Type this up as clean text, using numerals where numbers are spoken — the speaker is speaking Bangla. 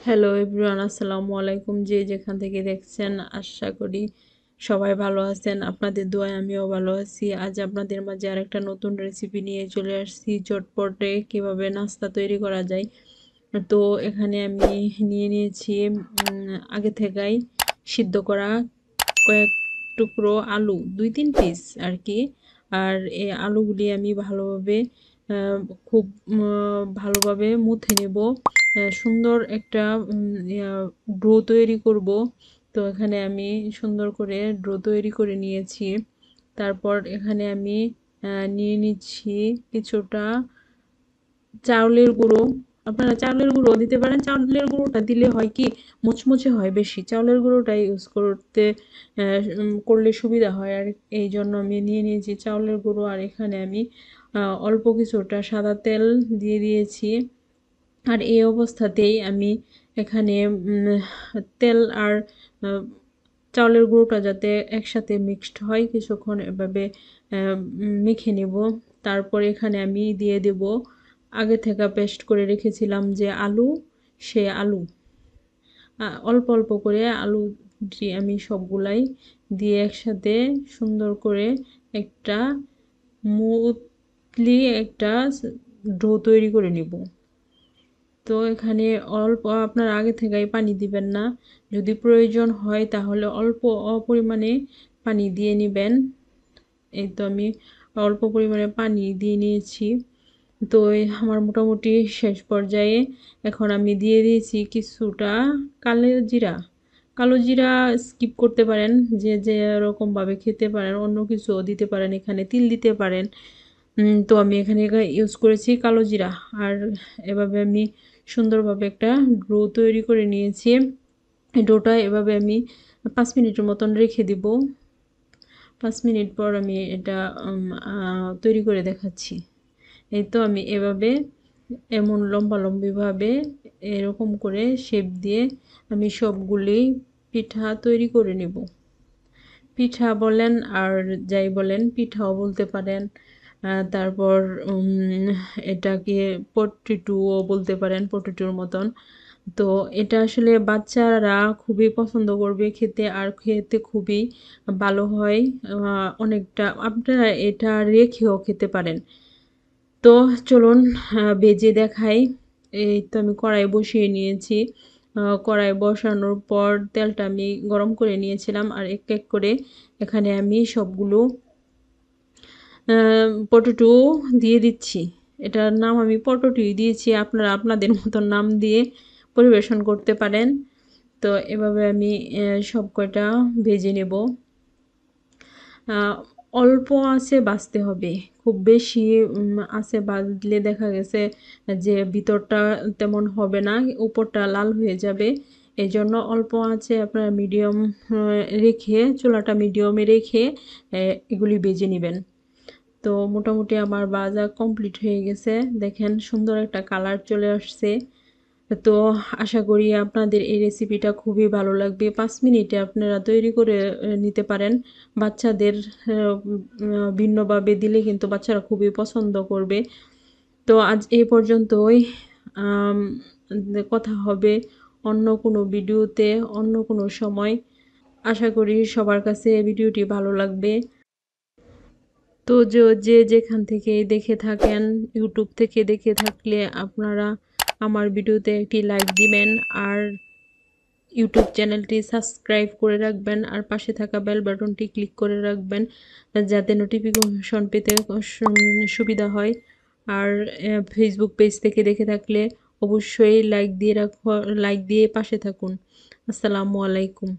হ্যালো এভরিওয়ান, আসসালামু আলাইকুম। যে যেখান থেকে দেখছেন আশা করি সবাই ভালো আছেন। আপনাদের দোয়ায় আমিও ভালো আছি। আজ আপনাদের মাঝে আরেকটা নতুন রেসিপি নিয়ে চলে আসছি। চটপটে কিভাবে নাস্তা তৈরি করা যায়। তো এখানে আমি নিয়ে নিয়েছি আগে থেকেই সিদ্ধ করা কয়েক টুকরো আলু, 2-3 পিস আর কি। আর এই আলুগুলি আমি ভালোভাবে আহ, খুব ভালোভাবে মুথে নেব। সুন্দর একটা ডো তৈরি করব। তো এখানে আমি সুন্দর করে ডো তৈরি করে নিয়েছি। তারপর এখানে আমি নিয়ে নিচ্ছি কিছুটা চাউলের গুঁড়ো। আপনারা চাউলের গুঁড়ো দিতে পারেন। চাউলের গুঁড়োটা দিলে হয় কি, মুচমুচে হয় বেশি। চাউলের গুঁড়োটা ইউজ করতে করলে সুবিধা হয়। আর এই জন্য আমি নিয়ে নিয়েছি চাউলের গুঁড়ো। আর এখানে আমি অল্প কিছুটা সাদা তেল দিয়ে দিয়েছি। আর এই অবস্থাতেই আমি এখানে তেল আর চাউলের গুঁড়োটা যাতে একসাথে মিক্সড হয় কিছুক্ষণ এভাবে মেখে নেব। তারপর এখানে আমি দিয়ে দেব আগে থেকে পেস্ট করে রেখেছিলাম যে আলু, সে আলু অল্প অল্প করে আলু আমি সবগুলাই দিয়ে একসাথে সুন্দর করে একটা স্মুথলি একটা ডো তৈরি করে নিব। তো এখানে অল্প আপনার আগে থেকেই পানি দিবেন না। যদি প্রয়োজন হয় তাহলে অল্প পরিমাণে পানি দিয়ে নেবেন। এই তো আমি অল্প পরিমাণে পানি দিয়ে নিয়েছি। তো আমার মোটামুটি শেষ পর্যায়ে এখন আমি দিয়ে দিয়েছি কিছুটা কালো জিরা। কালো জিরা স্কিপ করতে পারেন, যে যে রকমভাবে খেতে পারেন, অন্য কিছুও দিতে পারেন, এখানে তিল দিতে পারেন। তো আমি এখানে ইউজ করেছি কালো জিরা। আর এভাবে আমি সুন্দরভাবে একটা ডো তৈরি করে নিয়েছি। এই ডোটা এভাবে আমি 5 মিনিটের মতন রেখে দিব। 5 মিনিট পর আমি এটা তৈরি করে দেখাচ্ছি। এই তো আমি এভাবে এমন লম্বালম্বিভাবে এরকম করে শেপ দিয়ে আমি সবগুলি পিঠা তৈরি করে নেব। পিঠা বলেন আর যাই বলেন, পিঠাও বলতে পারেন। তারপর এটাকে পটেটোও বলতে পারেন, পটেটোর মতন। তো এটা আসলে বাচ্চারা খুবই পছন্দ করবে খেতে, আর খেতে খুবই ভালো হয়। অনেকটা আপনারা এটা রেখেও খেতে পারেন। তো চলুন ভেজে দেখাই। এই তো আমি কড়াই বসিয়ে নিয়েছি। কড়াই বসানোর পর তেলটা আমি গরম করে নিয়েছিলাম। আর এক এক করে এখানে আমি সবগুলো পটেটো দিয়ে দিচ্ছি। এটার নাম আমি পটেটোই দিয়েছি, আপনারা আপনাদের মতো নাম দিয়ে পরিবেশন করতে পারেন। তো এভাবে আমি সব কয়টা ভেজে নেব। অল্প আঁচে ভাজতে হবে, খুব বেশি আঁচে ভাজলে দেখা গেছে যে ভিতরটা তেমন হবে না, উপরটা লাল হয়ে যাবে। এই জন্য অল্প আঁচে আপনার মিডিয়াম রেখে, চুলাটা মিডিয়ামে রেখে এগুলি ভেজে নেবেন। তো মোটামুটি আমার ভাজা কমপ্লিট হয়ে গেছে। দেখেন সুন্দর একটা কালার চলে আসছে। তো আশা করি আপনাদের এই রেসিপিটা খুবই ভালো লাগবে। 5 মিনিটে আপনারা তৈরি করে নিতে পারেন। বাচ্চাদের ভিন্নভাবে দিলে কিন্তু বাচ্চারা খুবই পছন্দ করবে। তো আজ এই পর্যন্তই। আম, কথা হবে অন্য কোনো ভিডিওতে, অন্য কোনো সময়। আশা করি সবার কাছে ভিডিওটি ভালো লাগবে। তো যে যেখান থেকে দেখে থাকেন, ইউটিউব থেকে দেখে থাকলে আপনারা আমার ভিডিওতে একটি লাইক দিবেন, আর ইউটিউব চ্যানেলটি সাবস্ক্রাইব করে রাখবেন, আর পাশে থাকা বেল বাটনটি ক্লিক করে রাখবেন যাতে নোটিফিকেশন পেতে সুবিধা হয়। আর ফেসবুক পেজ থেকে দেখে থাকলে অবশ্যই লাইক দিয়ে পাশে থাকুন। আসসালামু আলাইকুম।